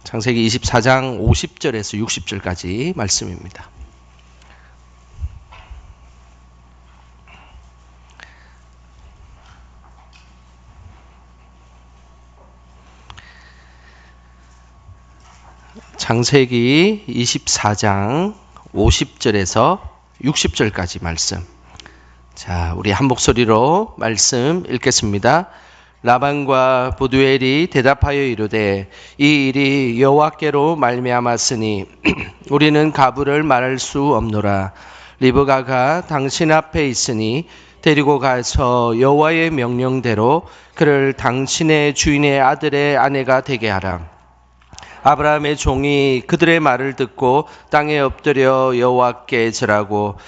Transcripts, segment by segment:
창세기 24장 50절에서 60절까지 말씀입니다. 창세기 24장 50절에서 60절까지 말씀. 자, 우리 한 목소리로 말씀 읽겠습니다. 라반과 부두엘이 대답하여 이르되 이 일이 여호와께로 말미암았으니 우리는 가부를 말할 수 없노라. 리브가가 당신 앞에 있으니 데리고 가서 여호와의 명령대로 그를 당신의 주인의 아들의 아내가 되게 하라. 아브라함의 종이 그들의 말을 듣고 땅에 엎드려 여호와께 절하고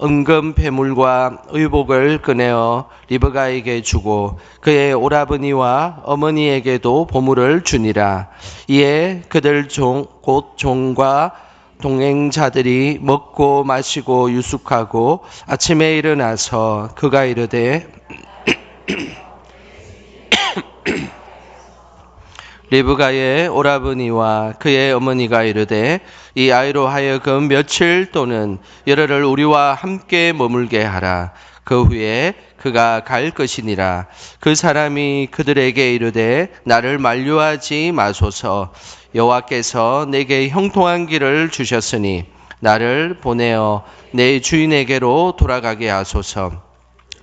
은금 배물과 의복을 꺼내어 리브가에게 주고 그의 오라버니와 어머니에게도 보물을 주니라. 이에 그들 곧 종과 동행자들이 먹고 마시고 유숙하고 아침에 일어나서 그가 이르되 리브가의 오라버니와 그의 어머니가 이르되 이 아이로 하여금 며칠 또는 열흘을 우리와 함께 머물게 하라. 그 후에 그가 갈 것이니라. 그 사람이 그들에게 이르되 나를 만류하지 마소서. 여호와께서 내게 형통한 길을 주셨으니 나를 보내어 내 주인에게로 돌아가게 하소서.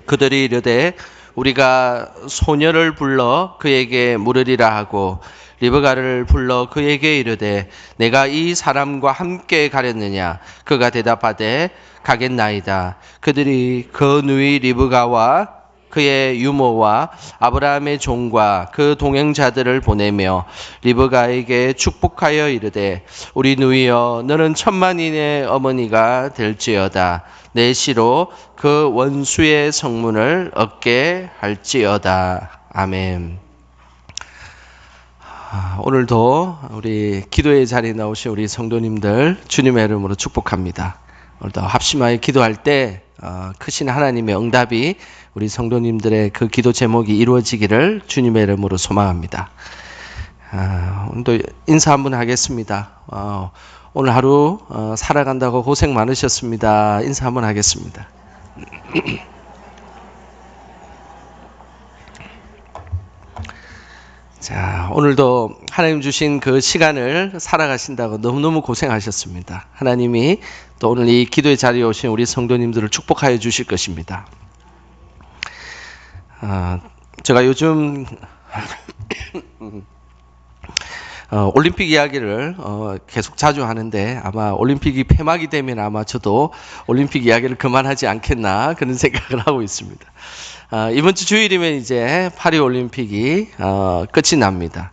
그들이 이르되 우리가 소녀를 불러 그에게 물으리라 하고 리브가를 불러 그에게 이르되 내가 이 사람과 함께 가렸느냐. 그가 대답하되 가겠나이다. 그들이 그 누이 리브가와 그의 유모와 아브라함의 종과 그 동행자들을 보내며 리브가에게 축복하여 이르되 우리 누이여 너는 천만인의 어머니가 될지어다. 내 시로 그 원수의 성문을 얻게 할지어다. 아멘. 오늘도 우리 기도의 자리에 나오신 우리 성도님들 주님의 이름으로 축복합니다. 오늘도 합심하여 기도할 때 크신 하나님의 응답이 우리 성도님들의 그 기도 제목이 이루어지기를 주님의 이름으로 소망합니다. 오늘도 인사 한번 하겠습니다. 오늘 하루 살아간다고 고생 많으셨습니다. 인사 한번 하겠습니다. 자, 오늘도 하나님 주신 그 시간을 살아가신다고 너무너무 고생하셨습니다. 하나님이 또 오늘 이 기도의 자리에 오신 우리 성도님들을 축복하여 주실 것입니다. 제가 요즘 올림픽 이야기를 계속 자주 하는데 아마 올림픽이 폐막이 되면 아마 저도 올림픽 이야기를 그만하지 않겠나 그런 생각을 하고 있습니다. 이번 주 주일이면 이제 파리 올림픽이 끝이 납니다.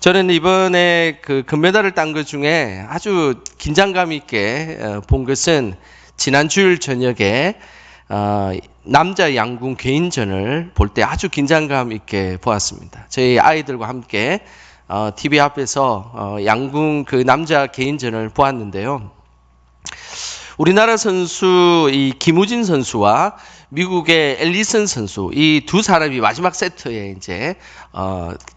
저는 이번에 그 금메달을 딴 것 중에 아주 긴장감 있게 본 것은 지난 주일 저녁에 남자 양궁 개인전을 볼 때 아주 긴장감 있게 보았습니다. 저희 아이들과 함께 TV 앞에서 양궁 그 남자 개인전을 보았는데요. 우리나라 선수 이 김우진 선수와 미국의 앨리슨 선수 이 두 사람이 마지막 세트에 이제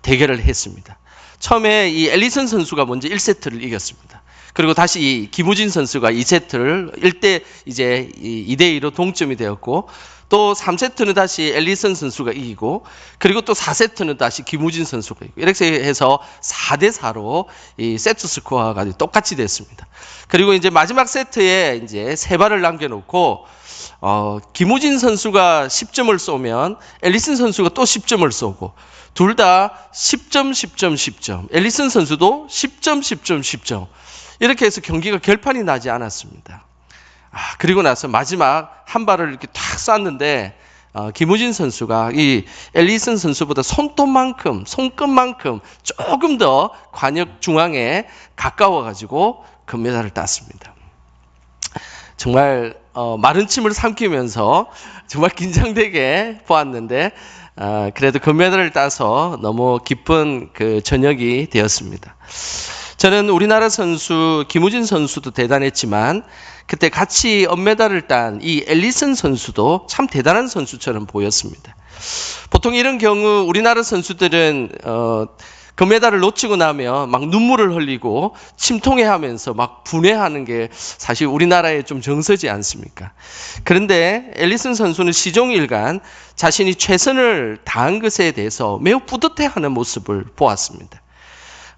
대결을 했습니다. 처음에 이 앨리슨 선수가 먼저 1세트를 이겼습니다. 그리고 다시 이 김우진 선수가 2세트를 1대 이제 2대2로 동점이 되었고 또 3세트는 다시 앨리슨 선수가 이기고 그리고 또 4세트는 다시 김우진 선수가 이기고 이렇게 해서 4대4로 이 세트 스코어가 똑같이 됐습니다. 그리고 이제 마지막 세트에 이제 세 발을 남겨놓고 김우진 선수가 10점을 쏘면 앨리슨 선수가 또 10점을 쏘고 둘 다 10점, 10점, 10점. 앨리슨 선수도 10점, 10점, 10점. 이렇게 해서 경기가 결판이 나지 않았습니다. 그리고 나서 마지막 한 발을 이렇게 탁 쐈는데 김우진 선수가 이 앨리슨 선수보다 손끝만큼 조금 더 관역 중앙에 가까워가지고 금메달을 땄습니다. 정말 마른 침을 삼키면서 정말 긴장되게 보았는데 그래도 금메달을 따서 너무 기쁜 그 저녁이 되었습니다. 저는 우리나라 선수 김우진 선수도 대단했지만 그때 같이 은메달을 딴 이 앨리슨 선수도 참 대단한 선수처럼 보였습니다. 보통 이런 경우 우리나라 선수들은 금메달을 놓치고 나면 막 눈물을 흘리고 침통해하면서 막 분해하는 게 사실 우리나라에 좀 정서지 않습니까? 그런데 앨리슨 선수는 시종일관 자신이 최선을 다한 것에 대해서 매우 뿌듯해하는 모습을 보았습니다.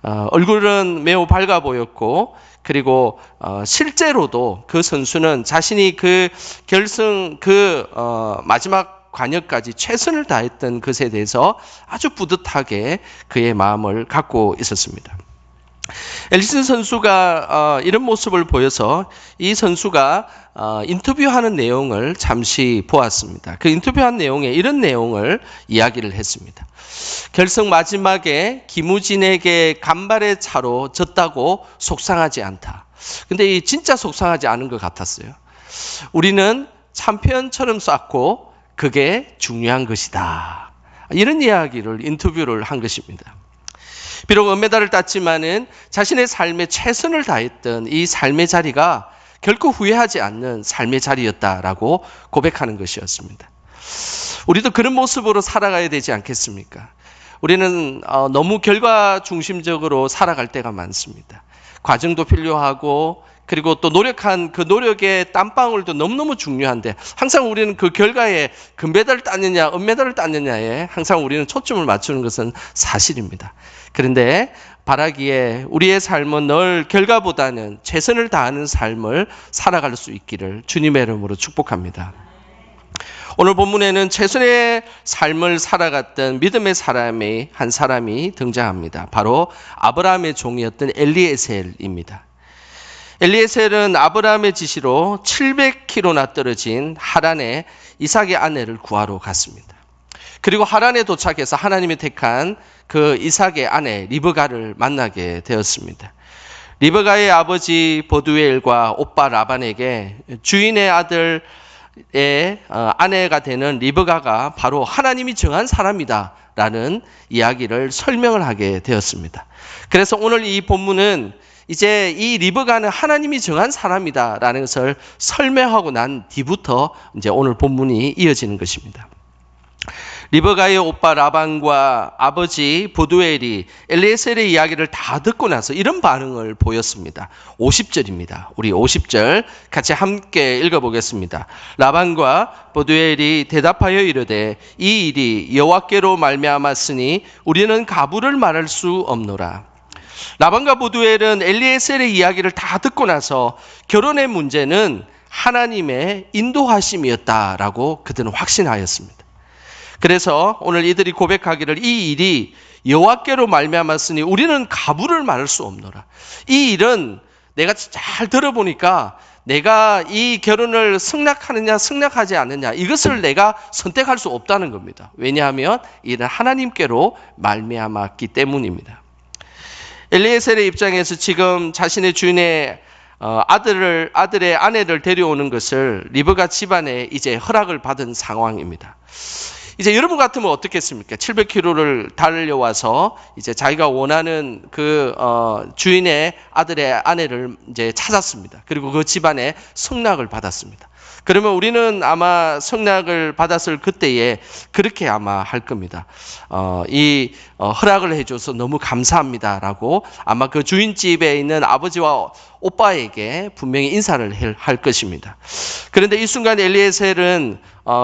얼굴은 매우 밝아 보였고, 그리고 실제로도 그 선수는 자신이 그 결승 마지막 관역까지 최선을 다했던 것에 대해서 아주 뿌듯하게 그의 마음을 갖고 있었습니다. 앨리슨 선수가 이런 모습을 보여서 이 선수가 인터뷰하는 내용을 잠시 보았습니다. 그 인터뷰한 내용에 이런 내용을 이야기를 했습니다. 결승 마지막에 김우진에게 간발의 차로 졌다고 속상하지 않다. 근데 진짜 속상하지 않은 것 같았어요. 우리는 챔피언처럼 쌓고 그게 중요한 것이다. 이런 이야기를 인터뷰를 한 것입니다. 비록 은메달을 땄지만은 자신의 삶에 최선을 다했던 이 삶의 자리가 결코 후회하지 않는 삶의 자리였다라고 고백하는 것이었습니다. 우리도 그런 모습으로 살아가야 되지 않겠습니까? 우리는 너무 결과 중심적으로 살아갈 때가 많습니다. 과정도 필요하고, 그리고 또 노력한 그 노력의 땀방울도 너무너무 중요한데, 항상 우리는 그 결과에 금메달을 땄느냐 은메달을 땄느냐에 항상 우리는 초점을 맞추는 것은 사실입니다. 그런데 바라기에 우리의 삶은 늘 결과보다는 최선을 다하는 삶을 살아갈 수 있기를 주님의 이름으로 축복합니다. 오늘 본문에는 최선의 삶을 살아갔던 믿음의 사람의 한 사람이 등장합니다. 바로 아브라함의 종이었던 엘리에셀입니다. 엘리에셀은 아브라함의 지시로 700km나 떨어진 하란에 이삭의 아내를 구하러 갔습니다. 그리고 하란에 도착해서 하나님이 택한 그 이삭의 아내 리브가를 만나게 되었습니다. 리브가의 아버지 보두엘과 오빠 라반에게 주인의 아들의 아내가 되는 리브가가 바로 하나님이 정한 사람이다 라는 이야기를 설명을 하게 되었습니다. 그래서 오늘 이 본문은 이제 이 리브가는 하나님이 정한 사람이다라는 것을 설명하고 난 뒤부터 이제 오늘 본문이 이어지는 것입니다. 리브가의 오빠 라반과 아버지 보두엘이 엘리에셀의 이야기를 다 듣고 나서 이런 반응을 보였습니다. 50절입니다. 우리 50절 같이 함께 읽어보겠습니다. 라반과 보두엘이 대답하여 이르되 이 일이 여호와께로 말미암았으니 우리는 가부를 말할 수 없노라. 라반과 보두엘은 엘리에셀의 이야기를 다 듣고 나서 결혼의 문제는 하나님의 인도하심이었다라고 그들은 확신하였습니다. 그래서 오늘 이들이 고백하기를 이 일이 여호와께로 말미암았으니 우리는 가부를 말할 수 없노라. 이 일은 내가 잘 들어보니까 내가 이 결혼을 승낙하느냐 승낙하지 않느냐 이것을 내가 선택할 수 없다는 겁니다. 왜냐하면 이는 하나님께로 말미암았기 때문입니다. 엘리에셀의 입장에서 지금 자신의 주인의 아들의 아내를 데려오는 것을 리브가 집안에 이제 허락을 받은 상황입니다. 이제 여러분 같으면 어떻겠습니까? 700km를 달려와서 이제 자기가 원하는 그 주인의 아들의 아내를 이제 찾았습니다. 그리고 그 집안에 승낙을 받았습니다. 그러면 우리는 아마 승낙을 받았을 그때에 그렇게 아마 할 겁니다. 허락을 해줘서 너무 감사합니다라고 아마 그 주인집에 있는 아버지와 오빠에게 분명히 인사를 할 것입니다. 그런데 이 순간 엘리에셀은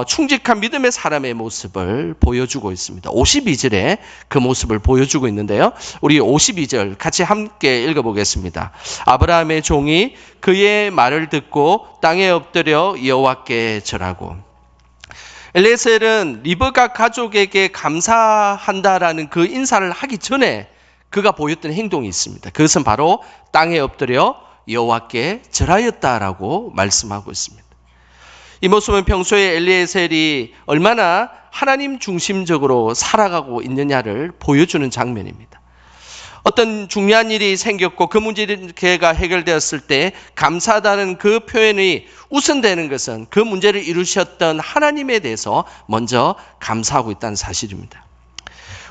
충직한 믿음의 사람의 모습을 보여주고 있습니다. 52절에 그 모습을 보여주고 있는데요. 우리 52절 같이 함께 읽어보겠습니다. 아브라함의 종이 그의 말을 듣고 땅에 엎드려 여호와께 절하고. 엘리에셀은 리브가 가족에게 감사한다라는 그 인사를 하기 전에 그가 보였던 행동이 있습니다. 그것은 바로 땅에 엎드려 여호와께 절하였다라고 말씀하고 있습니다. 이 모습은 평소에 엘리에셀이 얼마나 하나님 중심적으로 살아가고 있느냐를 보여주는 장면입니다. 어떤 중요한 일이 생겼고 그 문제가 해결되었을 때 감사하다는 그 표현이 우선되는 것은 그 문제를 이루셨던 하나님에 대해서 먼저 감사하고 있다는 사실입니다.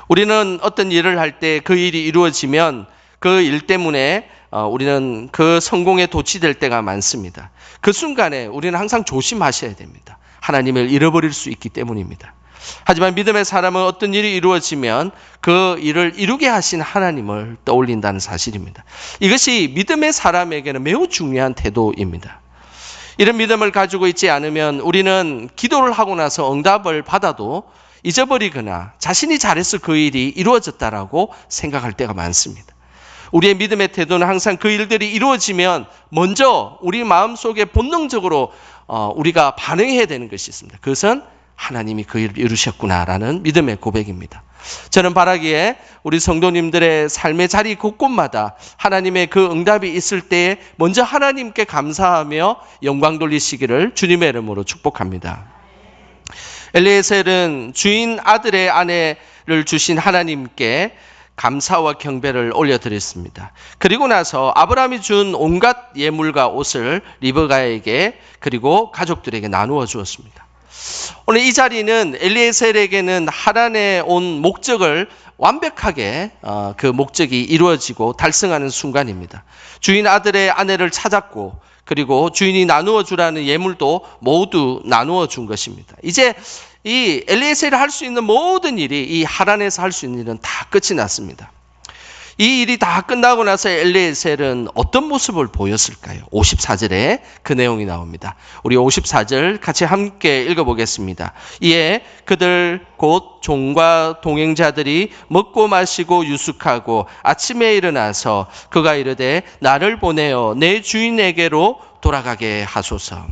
우리는 어떤 일을 할 때 그 일이 이루어지면 그 일 때문에 우리는 그 성공에 도취될 때가 많습니다. 그 순간에 우리는 항상 조심하셔야 됩니다. 하나님을 잃어버릴 수 있기 때문입니다. 하지만 믿음의 사람은 어떤 일이 이루어지면 그 일을 이루게 하신 하나님을 떠올린다는 사실입니다. 이것이 믿음의 사람에게는 매우 중요한 태도입니다. 이런 믿음을 가지고 있지 않으면 우리는 기도를 하고 나서 응답을 받아도 잊어버리거나 자신이 잘해서 그 일이 이루어졌다라고 생각할 때가 많습니다. 우리의 믿음의 태도는 항상 그 일들이 이루어지면 먼저 우리 마음속에 본능적으로 우리가 반응해야 되는 것이 있습니다. 그것은 하나님이 그 일을 이루셨구나라는 믿음의 고백입니다. 저는 바라기에 우리 성도님들의 삶의 자리 곳곳마다 하나님의 그 응답이 있을 때에 먼저 하나님께 감사하며 영광 돌리시기를 주님의 이름으로 축복합니다. 엘리에셀은 주인 아들의 아내를 주신 하나님께 감사와 경배를 올려드렸습니다. 그리고 나서 아브라함이 준 온갖 예물과 옷을 리브가에게 그리고 가족들에게 나누어 주었습니다. 오늘 이 자리는 엘리에셀에게는 하란에 온 목적을 완벽하게 그 목적이 이루어지고 달성하는 순간입니다. 주인 아들의 아내를 찾았고 그리고 주인이 나누어 주라는 예물도 모두 나누어 준 것입니다. 이제 이 엘리에셀이 할 수 있는 모든 일이 이 하란에서 할 수 있는 일은 다 끝이 났습니다. 이 일이 다 끝나고 나서 엘리에셀은 어떤 모습을 보였을까요? 54절에 그 내용이 나옵니다. 우리 54절 같이 함께 읽어보겠습니다. 이에 그들 곧 종과 동행자들이 먹고 마시고 유숙하고 아침에 일어나서 그가 이르되 나를 보내어 내 주인에게로 돌아가게 하소서.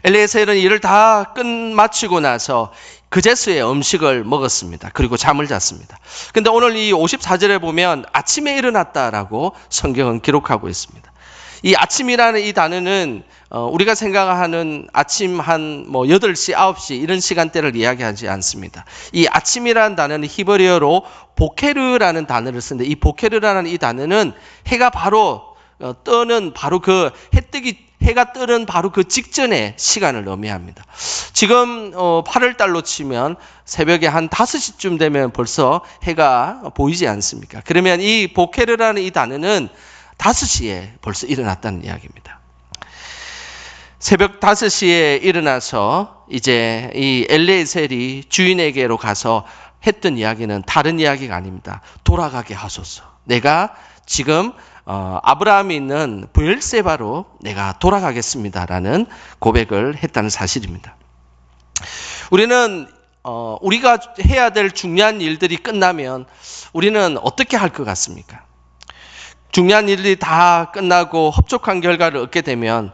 엘리에셀은 일을 다 끝마치고 나서 그제서야 음식을 먹었습니다. 그리고 잠을 잤습니다. 근데 오늘 이 54절에 보면 아침에 일어났다라고 성경은 기록하고 있습니다. 이 아침이라는 이 단어는 우리가 생각하는 아침 한 8시, 9시 이런 시간대를 이야기하지 않습니다. 이 아침이라는 단어는 히브리어로 보케르라는 단어를 쓰는데 이 보케르라는 이 단어는 해가 바로 뜨는 바로 그 해가 뜨는 바로 그 직전의 시간을 의미합니다. 지금 8월달로 치면 새벽에 한 5시쯤 되면 벌써 해가 보이지 않습니까? 그러면 이 보케르라는 이 단어는 5시에 벌써 일어났다는 이야기입니다. 새벽 5시에 일어나서 이제 이 엘리에셀이 주인에게로 가서 했던 이야기는 다른 이야기가 아닙니다. 돌아가게 하소서. 내가 지금 아브라함이 있는 브엘세바로 내가 돌아가겠습니다라는 고백을 했다는 사실입니다. 우리는 우리가 해야 될 중요한 일들이 끝나면 우리는 어떻게 할 것 같습니까? 중요한 일들이 다 끝나고 흡족한 결과를 얻게 되면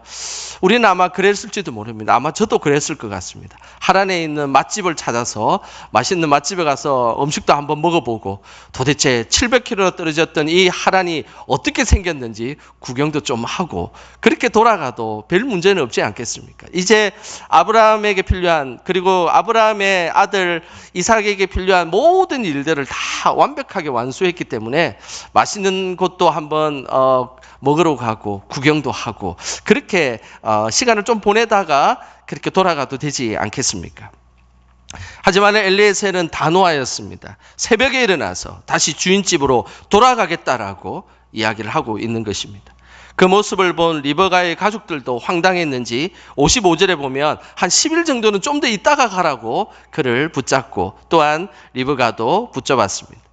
우리는 아마 그랬을지도 모릅니다. 아마 저도 그랬을 것 같습니다. 하란에 있는 맛집을 찾아서 맛있는 맛집에 가서 음식도 한번 먹어보고 도대체 700km 떨어졌던 이 하란이 어떻게 생겼는지 구경도 좀 하고 그렇게 돌아가도 별 문제는 없지 않겠습니까? 이제 아브라함에게 필요한 그리고 아브라함의 아들 이삭에게 필요한 모든 일들을 다 완벽하게 완수했기 때문에 맛있는 곳도 한번 먹으러 가고 구경도 하고 그렇게 시간을 좀 보내다가 그렇게 돌아가도 되지 않겠습니까? 하지만 엘리에셀은 단호하였습니다. 새벽에 일어나서 다시 주인집으로 돌아가겠다라고 이야기를 하고 있는 것입니다. 그 모습을 본 리브가의 가족들도 황당했는지 55절에 보면 한 10일 정도는 좀 더 있다가 가라고 그를 붙잡고 또한 리브가도 붙잡았습니다.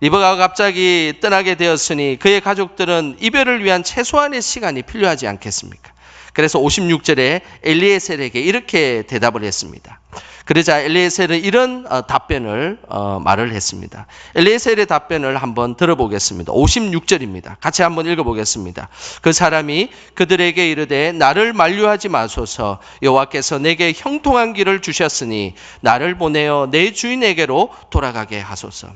리브가가 갑자기 떠나게 되었으니 그의 가족들은 이별을 위한 최소한의 시간이 필요하지 않겠습니까? 그래서 56절에 엘리에셀에게 이렇게 대답을 했습니다. 그러자 엘리에셀은 이런 답변을 말을 했습니다. 엘리에셀의 답변을 한번 들어보겠습니다. 56절입니다. 같이 한번 읽어보겠습니다. 그 사람이 그들에게 이르되 나를 만류하지 마소서 여호와께서 내게 형통한 길을 주셨으니 나를 보내어 내 주인에게로 돌아가게 하소서.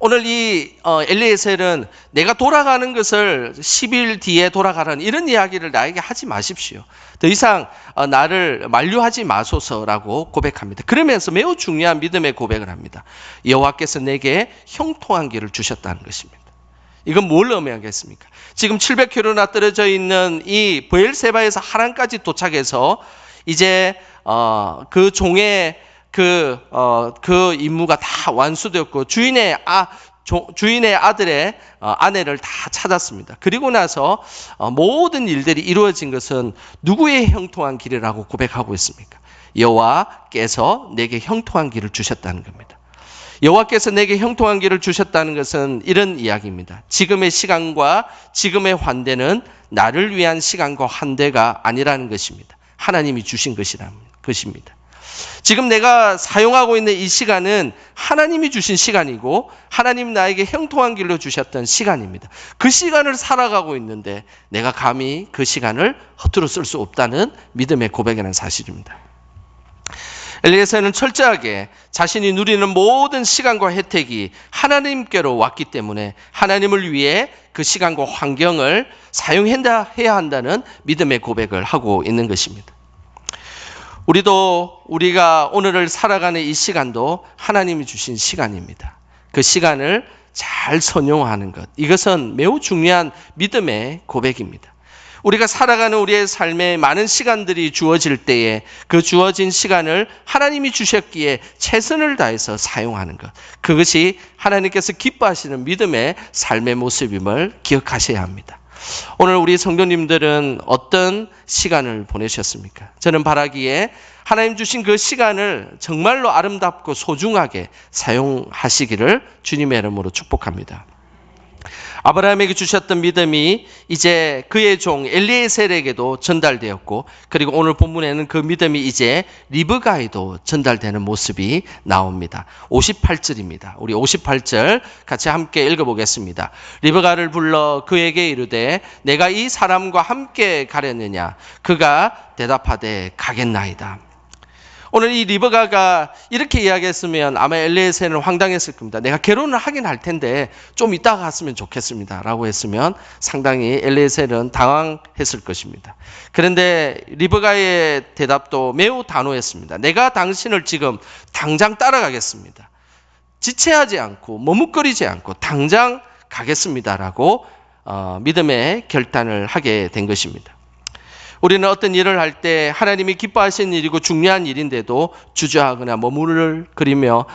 오늘 이 엘리에셀은 내가 돌아가는 것을 10일 뒤에 돌아가라는 이런 이야기를 나에게 하지 마십시오. 더 이상 나를 만류하지 마소서라고 고백합니다. 그러면서 매우 중요한 믿음의 고백을 합니다. 여호와께서 내게 형통한 길을 주셨다는 것입니다. 이건 뭘 의미하겠습니까? 지금 700km나 떨어져 있는 이 브엘세바에서 하란까지 도착해서 이제 그 종의 그 임무가 다 완수되었고 주인의 아들의 아내를 다 찾았습니다. 그리고 나서 모든 일들이 이루어진 것은 누구의 형통한 길이라고 고백하고 있습니까? 여호와께서 내게 형통한 길을 주셨다는 겁니다. 여호와께서 내게 형통한 길을 주셨다는 것은 이런 이야기입니다. 지금의 시간과 지금의 환대는 나를 위한 시간과 환대가 아니라는 것입니다. 하나님이 주신 것입니다. 지금 내가 사용하고 있는 이 시간은 하나님이 주신 시간이고 하나님 나에게 형통한 길로 주셨던 시간입니다. 그 시간을 살아가고 있는데 내가 감히 그 시간을 허투루 쓸 수 없다는 믿음의 고백이라는 사실입니다. 엘리에셀은 철저하게 자신이 누리는 모든 시간과 혜택이 하나님께로 왔기 때문에 하나님을 위해 그 시간과 환경을 사용해야 한다는 믿음의 고백을 하고 있는 것입니다. 우리가 오늘을 살아가는 이 시간도 하나님이 주신 시간입니다. 그 시간을 잘 선용하는 것, 이것은 매우 중요한 믿음의 고백입니다. 우리가 살아가는 우리의 삶에 많은 시간들이 주어질 때에 그 주어진 시간을 하나님이 주셨기에 최선을 다해서 사용하는 것, 그것이 하나님께서 기뻐하시는 믿음의 삶의 모습임을 기억하셔야 합니다. 오늘 우리 성도님들은 어떤 시간을 보내셨습니까? 저는 바라기에 하나님 주신 그 시간을 정말로 아름답고 소중하게 사용하시기를 주님의 이름으로 축복합니다. 아브라함에게 주셨던 믿음이 이제 그의 종 엘리에셀에게도 전달되었고, 그리고 오늘 본문에는 그 믿음이 이제 리브가에도 전달되는 모습이 나옵니다. 58절입니다. 우리 58절 같이 함께 읽어보겠습니다. 리브가를 불러 그에게 이르되 내가 이 사람과 함께 가려느냐? 그가 대답하되 가겠나이다. 오늘 이 리브가가 이렇게 이야기했으면 아마 엘리에셀은 황당했을 겁니다. 내가 결혼을 하긴 할 텐데 좀 이따가 갔으면 좋겠습니다 라고 했으면 상당히 엘리에셀은 당황했을 것입니다. 그런데 리브가의 대답도 매우 단호했습니다. 내가 당신을 지금 당장 따라가겠습니다. 지체하지 않고 머뭇거리지 않고 당장 가겠습니다라고 믿음의 결단을 하게 된 것입니다. 우리는 어떤 일을 할 때 하나님이 기뻐하시는 일이고 중요한 일인데도 주저하거나 머무르며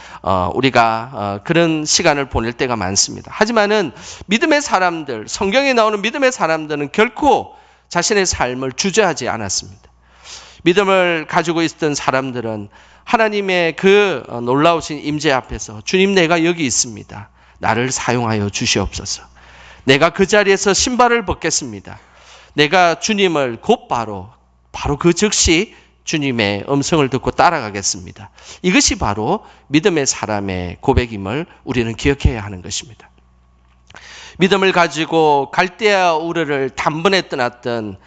우리가 그런 시간을 보낼 때가 많습니다. 하지만은 믿음의 사람들, 성경에 나오는 믿음의 사람들은 결코 자신의 삶을 주저하지 않았습니다. 믿음을 가지고 있었던 사람들은 하나님의 그 놀라우신 임재 앞에서 주님, 내가 여기 있습니다. 나를 사용하여 주시옵소서. 내가 그 자리에서 신발을 벗겠습니다. 내가 주님을 곧바로 그 즉시 주님의 음성을 듣고 따라가겠습니다. 이것이 바로 믿음의 사람의 고백임을 우리는 기억해야 하는 것입니다. 믿음을 가지고 갈대아 우르를 단번에 떠났던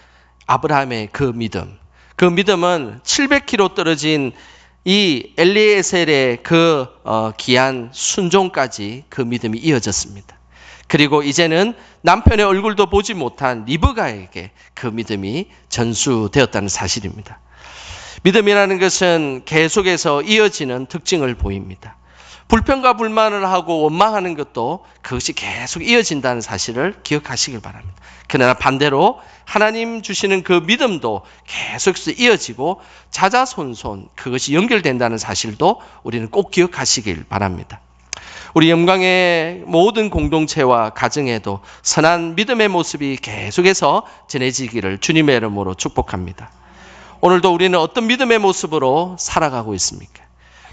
아브라함의 그 믿음은 700km 떨어진 이 엘리에셀의 그 귀한 순종까지 그 믿음이 이어졌습니다. 그리고 이제는 남편의 얼굴도 보지 못한 리브가에게 그 믿음이 전수되었다는 사실입니다. 믿음이라는 것은 계속해서 이어지는 특징을 보입니다. 불평과 불만을 하고 원망하는 것도 그것이 계속 이어진다는 사실을 기억하시길 바랍니다. 그러나 반대로 하나님 주시는 그 믿음도 계속해서 이어지고 자자손손 그것이 연결된다는 사실도 우리는 꼭 기억하시길 바랍니다. 우리 영광의 모든 공동체와 가정에도 선한 믿음의 모습이 계속해서 전해지기를 주님의 이름으로 축복합니다. 오늘도 우리는 어떤 믿음의 모습으로 살아가고 있습니까?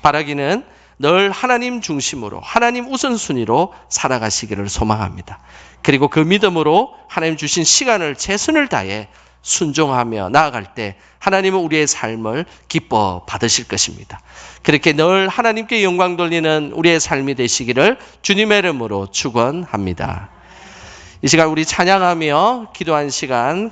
바라기는 늘 하나님 중심으로, 하나님 우선순위로 살아가시기를 소망합니다. 그리고 그 믿음으로 하나님 주신 시간을 최선을 다해 순종하며 나아갈 때 하나님은 우리의 삶을 기뻐 받으실 것입니다. 그렇게 늘 하나님께 영광 돌리는 우리의 삶이 되시기를 주님의 이름으로 축원합니다. 이 시간 우리 찬양하며 기도한 시간